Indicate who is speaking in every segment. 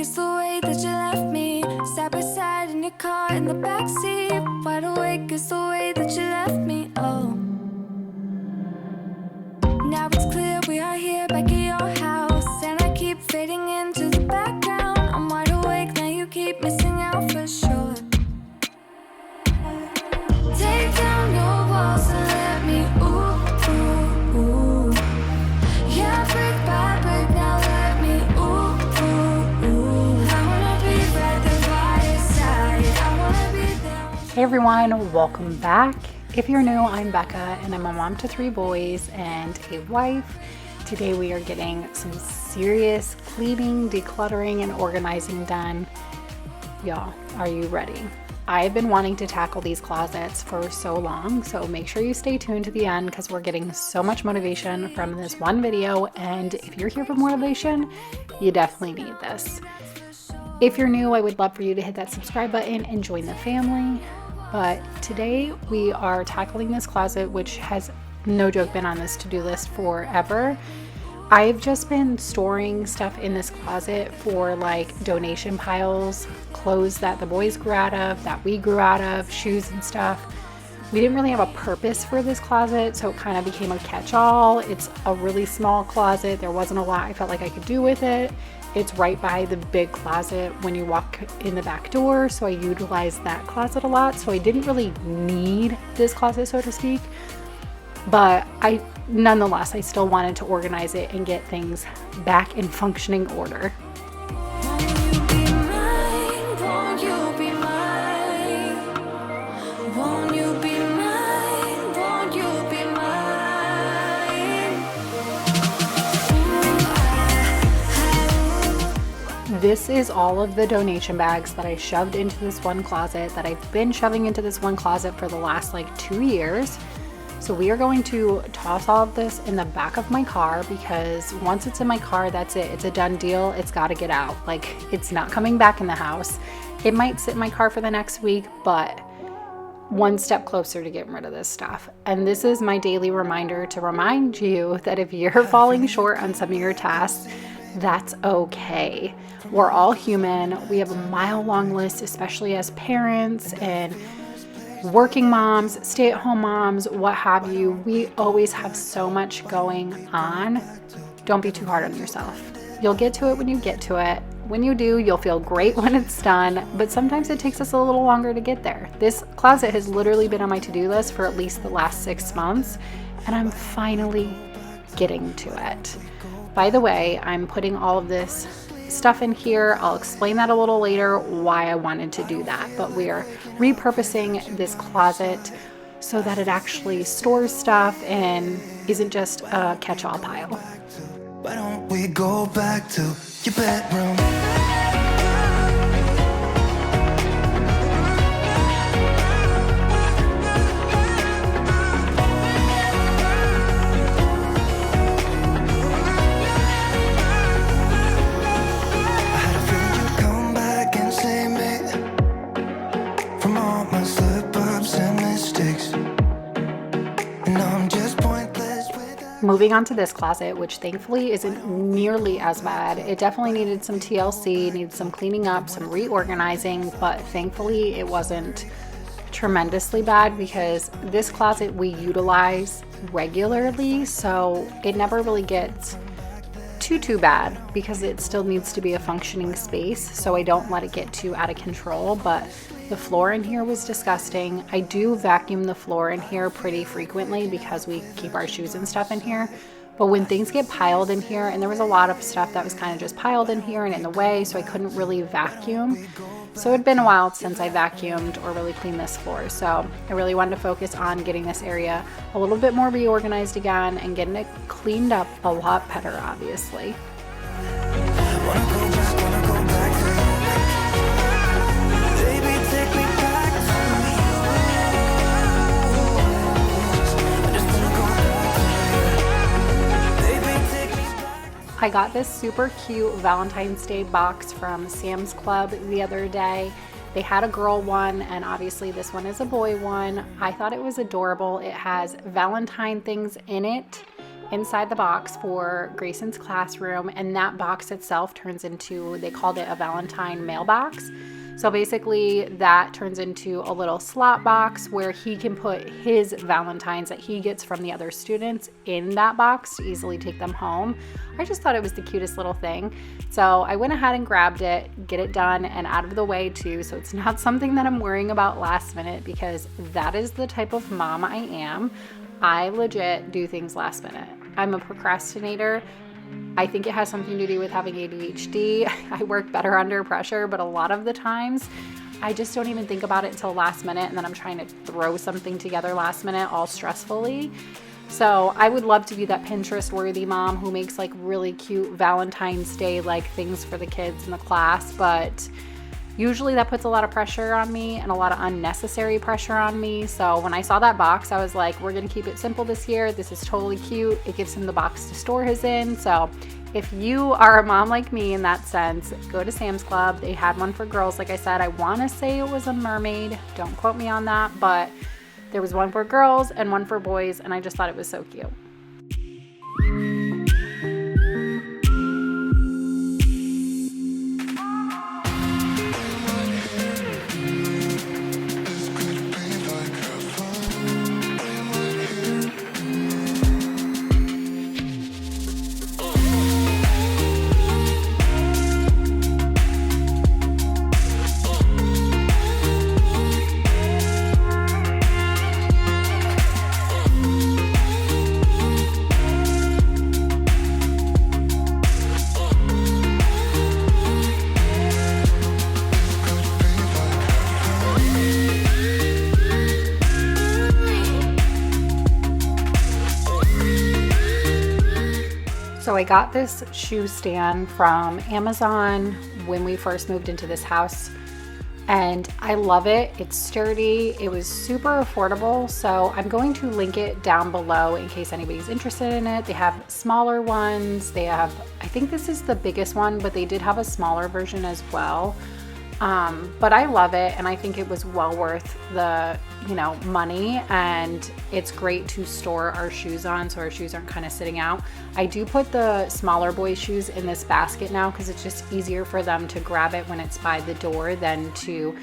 Speaker 1: is the way that you left me. Side by side in your car in the backseat. Wide awake is the way that you left me. Oh, now it's clear we are here back at your house, and I keep fading into the background. I'm wide awake now, you keep missing out for sure. Take down your walls and let me ooh, ooh, ooh. Yeah, brick by brick, now let me ooh, ooh, ooh. I wanna be right there by your side. I wanna be there.
Speaker 2: Hey everyone, welcome back. If you're new, I'm Becca and I'm a mom to 3 boys and a wife. Today we are getting some serious cleaning, decluttering, and organizing done. Y'all, are you ready? I've been wanting to tackle these closets for so long, so make sure you stay tuned to the end because we're getting so much motivation from this one video, and if you're here for motivation, you definitely need this. If you're new, I would love for you to hit that subscribe button and join the family. But today we are tackling this closet, which has, no joke, been on this to-do list forever. I've just been storing stuff in this closet for like donation piles, clothes that the boys grew out of, that we grew out of, shoes and stuff. We didn't really have a purpose for this closet, so it kind of became a catch-all. It's a really small closet. There wasn't a lot I felt like I could do with it. It's right by the big closet when you walk in the back door, so I utilized that closet a lot. So I didn't really need this closet, so to speak. But nonetheless, I still wanted to organize it and get things back in functioning order. This is all of the donation bags that I shoved into this one closet, that I've been shoving into this one closet for the last like 2 years. So we are going to toss all of this in the back of my car, because once it's in my car, that's it. It's a done deal. It's got to get out. Like, it's not coming back in the house. It might sit in my car for the next week, but one step closer to getting rid of this stuff. And this is my daily reminder to remind you that if you're falling short on some of your tasks, that's okay. We're all human. We have a mile-long list, especially as parents and working moms, stay-at-home moms, what have you. We always have so much going on. Don't be too hard on yourself. You'll get to it when you get to it. When you do, you'll feel great when it's done, but sometimes it takes us a little longer to get there. This closet has literally been on my to-do list for at least the last 6 months, and I'm finally getting to it. By the way, I'm putting all of this stuff in here. I'll explain that a little later, why I wanted to do that, but we are repurposing this closet so that it actually stores stuff and isn't just a catch-all pile.
Speaker 3: Why don't we go back to your bedroom?
Speaker 2: Moving on to this closet, which thankfully isn't nearly as bad. It definitely needed some TLC, needed some cleaning up, some reorganizing, but thankfully it wasn't tremendously bad because this closet we utilize regularly, so it never really gets too bad because it still needs to be a functioning space, so I don't let it get too out of control. But the floor in here was disgusting. I do vacuum the floor in here pretty frequently because we keep our shoes and stuff in here. But when things get piled in here, and there was a lot of stuff that was kind of just piled in here and in the way, so I couldn't really vacuum. So it had been a while since I vacuumed or really cleaned this floor. So I really wanted to focus on getting this area a little bit more reorganized again and getting it cleaned up a lot better, obviously. I got this super cute Valentine's Day box from Sam's Club the other day. They had a girl one, and obviously this one is a boy one. I thought it was adorable. It has Valentine things in it, inside the box for Grayson's classroom, and that box itself turns into, they called it a Valentine mailbox. So basically that turns into a little slot box where he can put his Valentines that he gets from the other students in that box to easily take them home. I just thought it was the cutest little thing. So I went ahead and grabbed it, get it done and out of the way too. So it's not something that I'm worrying about last minute, because that is the type of mom I am. I legit do things last minute. I'm a procrastinator. I think it has something to do with having ADHD. I work better under pressure, but a lot of the times I just don't even think about it until last minute, and then I'm trying to throw something together last minute all stressfully. So I would love to be that Pinterest worthy mom who makes like really cute Valentine's Day like things for the kids in the class, but usually that puts a lot of pressure on me and a lot of unnecessary pressure on me. So when I saw that box, I was like, we're going to keep it simple this year. This is totally cute. It gives him the box to store his in. So if you are a mom like me in that sense, go to Sam's Club. They had one for girls. Like I said, I want to say it was a mermaid. Don't quote me on that, but there was one for girls and one for boys, and I just thought it was so cute. So I got this shoe stand from Amazon when we first moved into this house, and I love it. It's sturdy. It was super affordable. So I'm going to link it down below in case anybody's interested in it. They have smaller ones. They have, I think this is the biggest one, but they did have a smaller version as well. But I love it, and I think it was well worth the, money, and it's great to store our shoes on so our shoes aren't kind of sitting out. I do put the smaller boys' shoes in this basket now because it's just easier for them to grab it when it's by the door than to,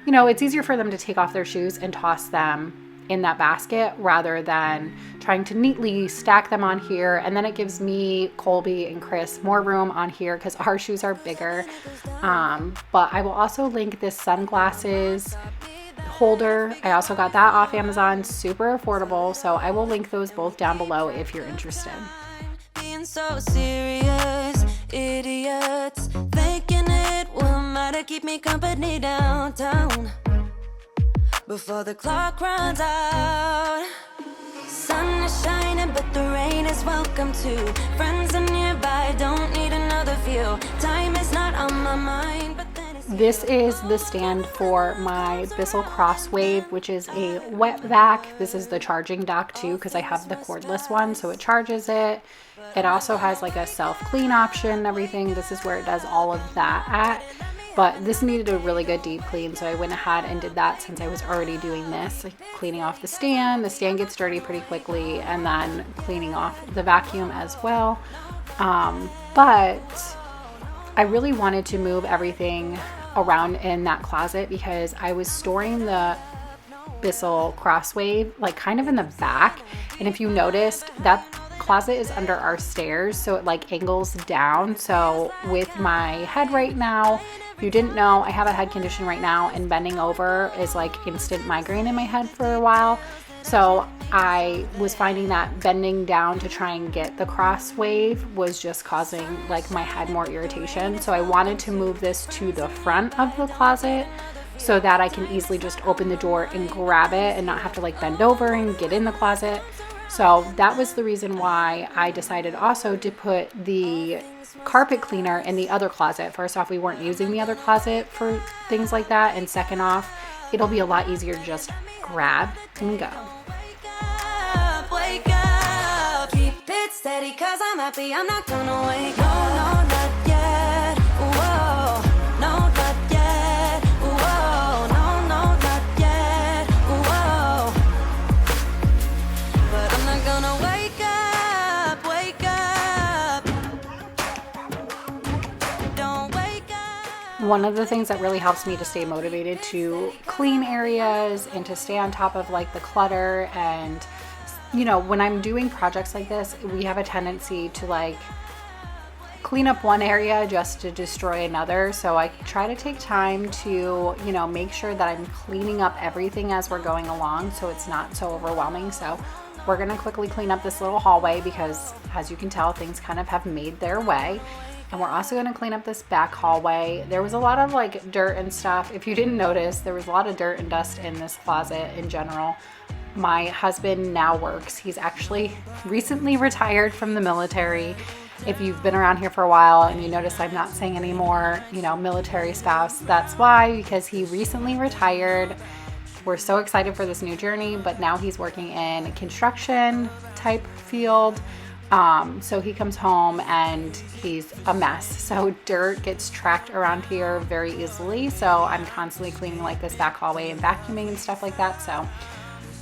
Speaker 2: it's easier for them to take off their shoes and toss them in that basket rather than trying to neatly stack them on here. And then it gives me, Colby, and Chris more room on here because our shoes are bigger. But I will also link this sunglasses holder. I also got that off Amazon, super affordable. So I will link those both down below if you're interested.
Speaker 1: Being so serious, idiots, thinking it will matter, keep me company downtown. Before the clock runs out, sun is shining, but the rain is welcome too. Friends are nearby, don't need another view. Time is not on my mind, but then it's...
Speaker 2: This is the stand for my Bissell Crosswave, which is a wet vac. This is the charging dock too, because I have the cordless one, so it charges it. It also has like a self-clean option and everything. This is where it does all of that at. But this needed a really good deep clean, so I went ahead and did that since I was already doing this, like cleaning off the stand. The stand gets dirty pretty quickly, and then cleaning off the vacuum as well. But I really wanted to move everything around in that closet because I was storing the Bissell Crosswave like kind of in the back. And if you noticed, that closet is under our stairs, so it like angles down. So with my head right now, if you didn't know, I have a head condition right now, and bending over is like instant migraine in my head for a while. So I was finding that bending down to try and get the Crosswave was just causing like my head more irritation. So I wanted to move this to the front of the closet so that I can easily just open the door and grab it and not have to like bend over and get in the closet. So that was the reason why I decided also to put the carpet cleaner in the other closet. First off, we weren't using the other closet for things like that. And second off, it'll be a lot easier to just grab and go.
Speaker 1: Wake up, keep it steady, cause I'm happy, I'm not gonna wake up. No, not yet. Whoa, no, not yet. Whoa, no, not yet. Whoa, but I'm not gonna wake up.
Speaker 2: One of the things that really helps me to stay motivated to clean areas and to stay on top of like the clutter, and you know, when I'm doing projects like this, we have a tendency to like clean up one area just to destroy another. So I try to take time to, you know, make sure that I'm cleaning up everything as we're going along so it's not so overwhelming. So we're going to quickly clean up this little hallway because, as you can tell, things kind of have made their way. And we're also going to clean up this back hallway. There was a lot of like dirt and stuff. If you didn't notice, there was a lot of dirt and dust in this closet in general. My husband now works. He's actually recently retired from the military. If you've been around here for a while and you notice I'm not saying anymore, you know, military spouse, that's why, because he recently retired. We're so excited for this new journey, but now he's working in a construction type field. So he comes home and he's a mess. So dirt gets tracked around here very easily. So I'm constantly cleaning like this back hallway and vacuuming and stuff like that. So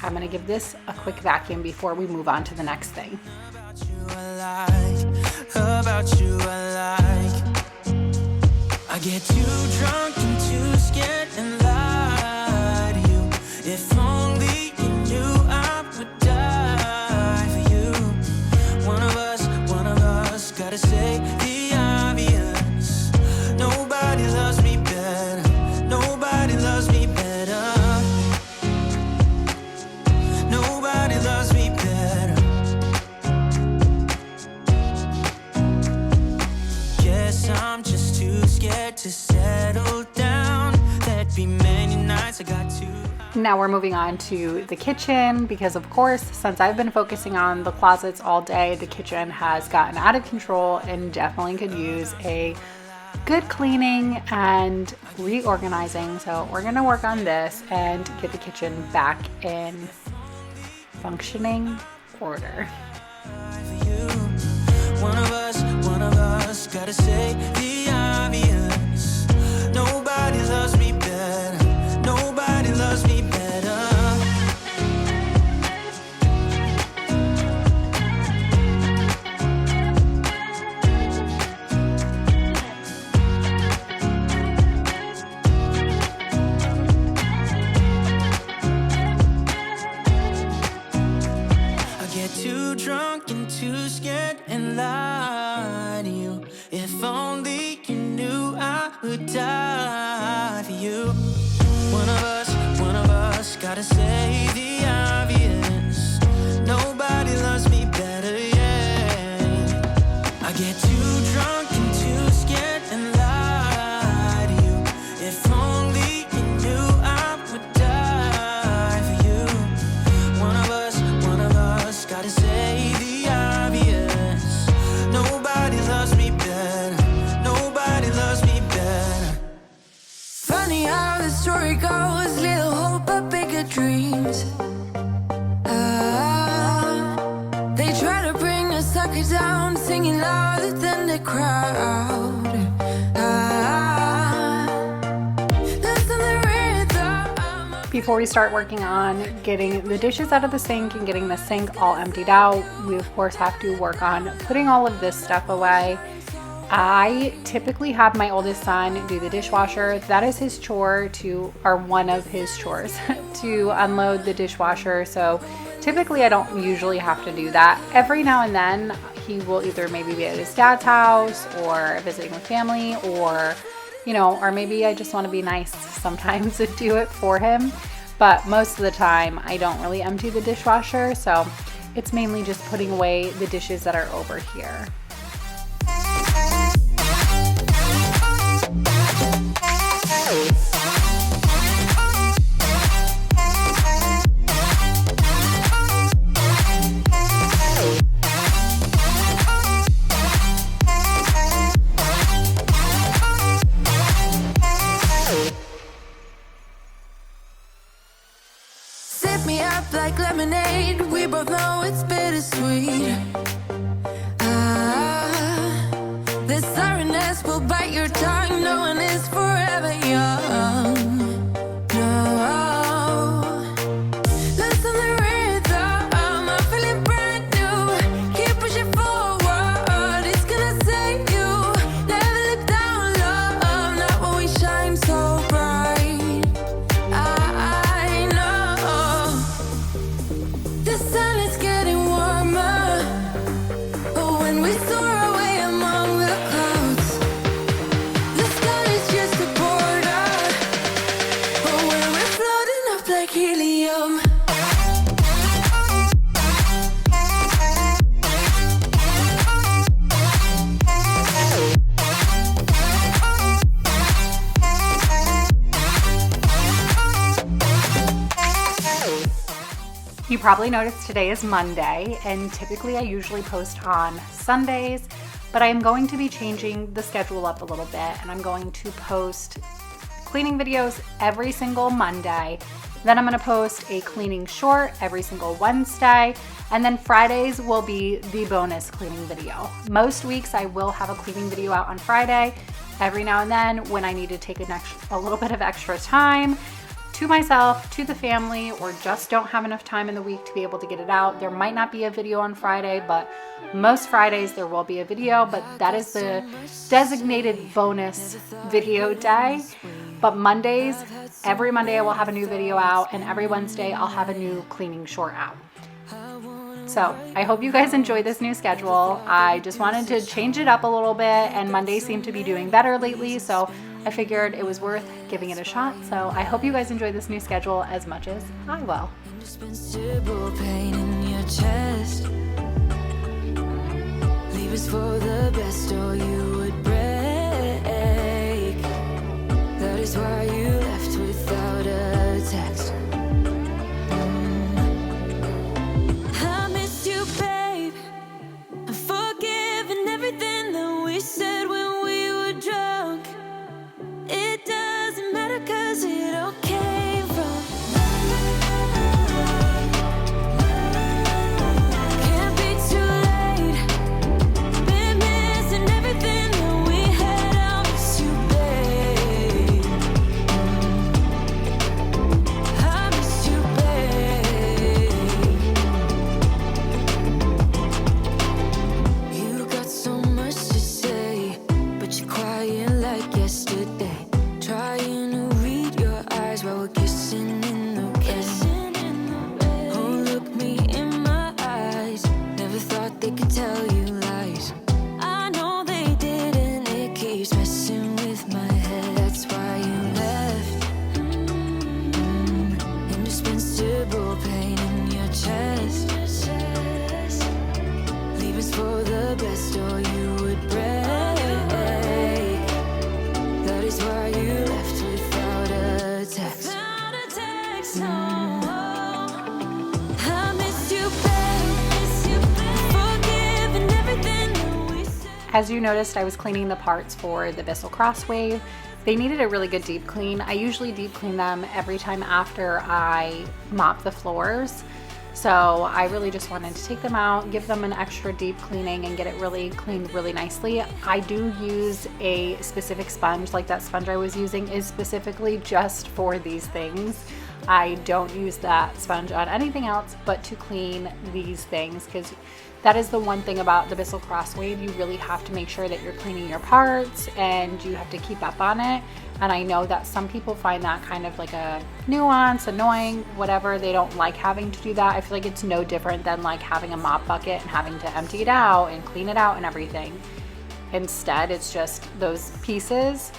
Speaker 2: I'm going to give this a quick vacuum before we move on to the next thing.
Speaker 4: About you I like. I get too drunk and too scared and lie to you. If only you knew I would die for you. One of us gotta say the obvious. Nobody loves me better. Nobody loves me better. Nobody loves me better. Guess I'm just too scared to settle down. There'd be many nights I got to.
Speaker 2: Now we're moving on to the kitchen because, of course, since I've been focusing on the closets all day, the kitchen has gotten out of control and definitely could use a good cleaning and reorganizing. So we're going to work on this and get the kitchen back in functioning order.
Speaker 4: One of us gotta say the obvious. Nobody loves me better. Nobody loves me better. I get too drunk and too scared and lie to you. If only you knew I would die for you. One of us gotta say the obvious. Nobody loves me better, yeah. I get too drunk and too scared and lie to you. If only you knew I would die for you. One of us gotta say the obvious. Nobody loves me better. Nobody loves me better.
Speaker 1: Funny how the story goes, little hope but bigger dreams. They try to bring a sucker down, singing louder than the crowd. Listen the rhythm.
Speaker 2: Before we start working on getting the dishes out of the sink and getting the sink all emptied out, we of course have to work on putting all of this stuff away. I typically have my oldest son do the dishwasher. That is his chore or one of his chores, to unload the dishwasher. So typically I don't usually have to do that. Every now and then he will either maybe be at his dad's house or visiting with family, or, you know, or maybe I just want to be nice sometimes and do it for him. But most of the time I don't really empty the dishwasher. So it's mainly just putting away the dishes that are over here.
Speaker 1: Sip me up like lemonade. We both know it's bittersweet. The sorrowness will bite your tongue. No one is forever young. No. Listen the rhythm. I'm feeling brand new. Keep pushing forward. It's gonna save you. Never look down, love. Not what we should.
Speaker 2: probably noticed today is Monday, and typically I usually post on Sundays, but I am going to be changing the schedule up a little bit, and I'm going to post cleaning videos every single Monday. Then I'm going to post a cleaning short every single Wednesday, and then Fridays will be the bonus cleaning video. Most weeks I will have a cleaning video out on Friday. Every now and then when I need to take a little bit of extra time to myself, to the family, or just don't have enough time in the week to be able to get it out, there might not be a video on Friday, but most Fridays there will be a video, but that is the designated bonus video day. But Mondays, every Monday I will have a new video out, and every Wednesday I'll have a new cleaning short out. So I hope you guys enjoy this new schedule. I just wanted to change it up a little bit, and Mondays seem to be doing better lately, so I figured it was worth giving it a shot. So I hope you guys enjoy this new schedule as much as I will.
Speaker 1: Indispensable pain in your chest. Leave us for the best, or you would break. That is why you left without a text. I miss you, babe. I'm forgiving everything that we said when we were drunk. It doesn't matter, 'cause it all came from. Can't be too late. Been missing everything that we had. I'll miss you, babe. I miss you, babe. You got so much to say, but you're quiet like yesterday. Trying to read your eyes while we're kissing in the rain. Oh, look me in my eyes. Never thought they could tell you lies. I know they did, and it keeps messing with my head. That's why you left. Indispensable pain in your chest. Leave us for the best, or you would break. That is why you left without a text. I miss you, babe. Forgiving everything that we said.
Speaker 2: As you noticed, I was cleaning the parts for the Bissell Crosswave. They needed a really good deep clean. I usually deep clean them every time after I mop the floors. So I really just wanted to take them out, give them an extra deep cleaning, and get it really cleaned really nicely. I do use a specific sponge, like that sponge I was using is specifically just for these things. I don't use that sponge on anything else but to clean these things, because that is the one thing about the Bissell Crosswave. You really have to make sure that you're cleaning your parts, and you have to keep up on it. And I know that some people find that kind of like a nuance, annoying, whatever. They don't like having to do that. I feel like it's no different than like having a mop bucket and having to empty it out and clean it out and everything. Instead, it's just those pieces.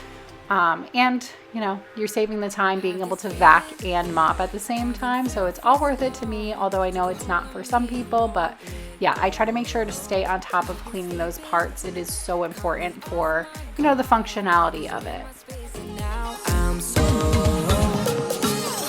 Speaker 2: And you know, you're saving the time being able to vac and mop at the same time. So it's all worth it to me, although I know it's not for some people. But yeah, I try to make sure to stay on top of cleaning those parts. It is so important for, you know, the functionality of it.
Speaker 1: Now I'm so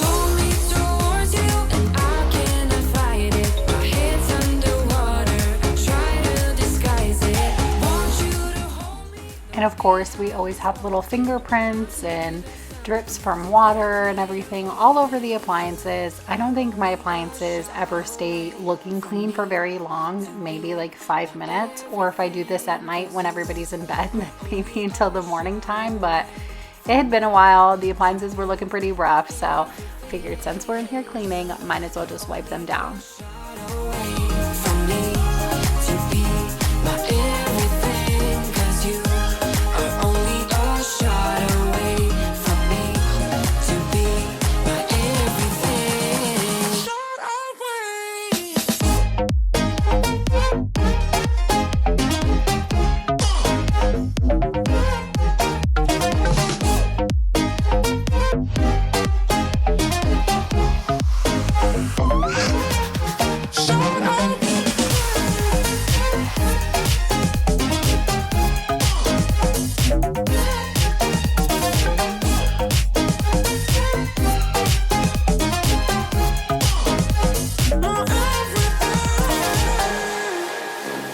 Speaker 1: only towards you, and I cannot fight it. My head's underwater, I try to disguise it. Want you to hold me.
Speaker 2: And of course, we always have little fingerprints and drips from water and everything all over the appliances. I don't think my appliances ever stay looking clean for very long, maybe like 5 minutes. Or if I do this at night when everybody's in bed, then maybe until the morning time. But it had been a while. The appliances were looking pretty rough, so I figured since we're in here cleaning, might as well just wipe them down.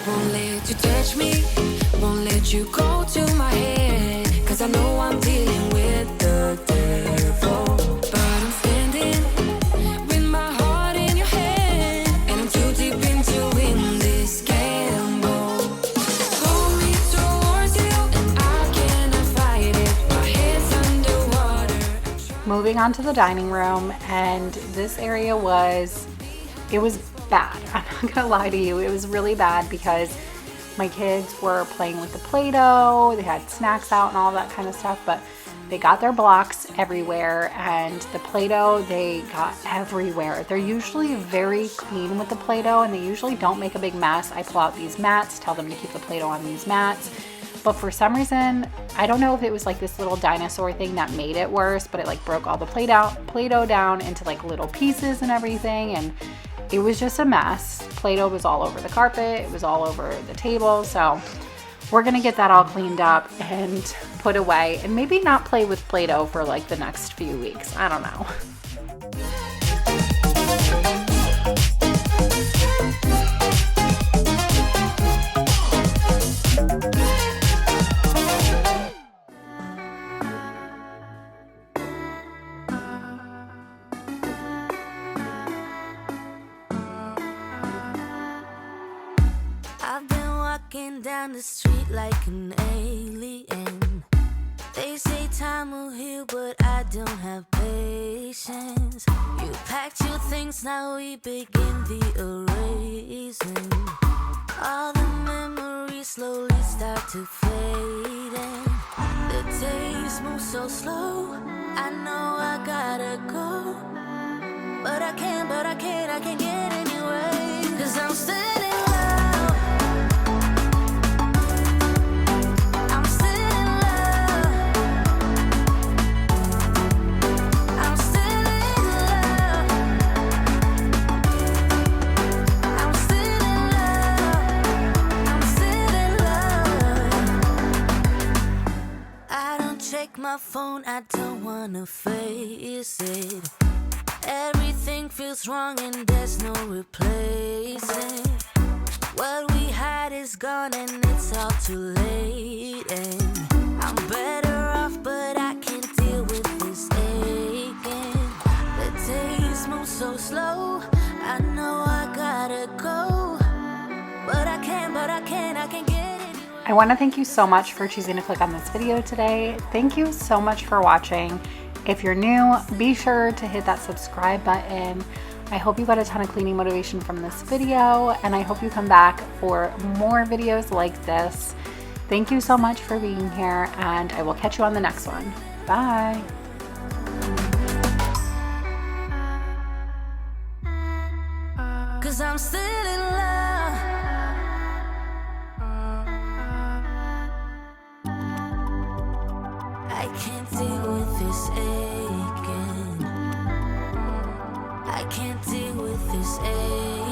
Speaker 1: Won't let you touch me, won't let you go to my head. Cause I know I'm dealing with the devil. But I'm standing with my heart in your hand, and I'm too deep into win this gamble. Pull me towards you, and I cannot fight it. My head's underwater.
Speaker 2: Moving on to the dining room, and this area was bad. I'm not gonna lie to you, it was really bad because my kids were playing with the Play-Doh, they had snacks out and all that kind of stuff, but they got their blocks everywhere, and the Play-Doh, they got everywhere. They're usually very clean with the Play-Doh, and they usually don't make a big mess. I pull out these mats, tell them to keep the Play-Doh on these mats, but for some reason, I don't know if it was like this little dinosaur thing that made it worse, but it like broke all the Play-Doh down into like little pieces and everything, and it was just a mess. Play-Doh was all over the carpet, it was all over the table, so we're gonna get that all cleaned up and put away, and maybe not play with Play-Doh for like the next few weeks. I don't know.
Speaker 1: I've been walking down the street like an alien. They say time will heal, but I don't have patience. You packed your things, now we begin the erasing. All the memories slowly start to fade, and the days move so slow. I know I gotta go, but I can't get anyway. Cause I'm still in love. I'm still in love. I'm still in love. I'm still in love. I'm still in love. I don't check my phone, I don't wanna face it. Everything feels wrong and there's no replacing. What we had is gone and it's all too late. And I'm better off, but I can't deal with this aching. The days move so slow. I know I gotta go, but I can't get it.
Speaker 2: I want to thank you so much for choosing to click on this video today. Thank you so much for watching. If you're new, be sure to hit that subscribe button. I hope you got a ton of cleaning motivation from this video, and I hope you come back for more videos like this. Thank you so much for being here, and I will catch you on the next one. Bye.
Speaker 1: Cause I'm still in love. I can't deal with this aching. I can't deal with this aching.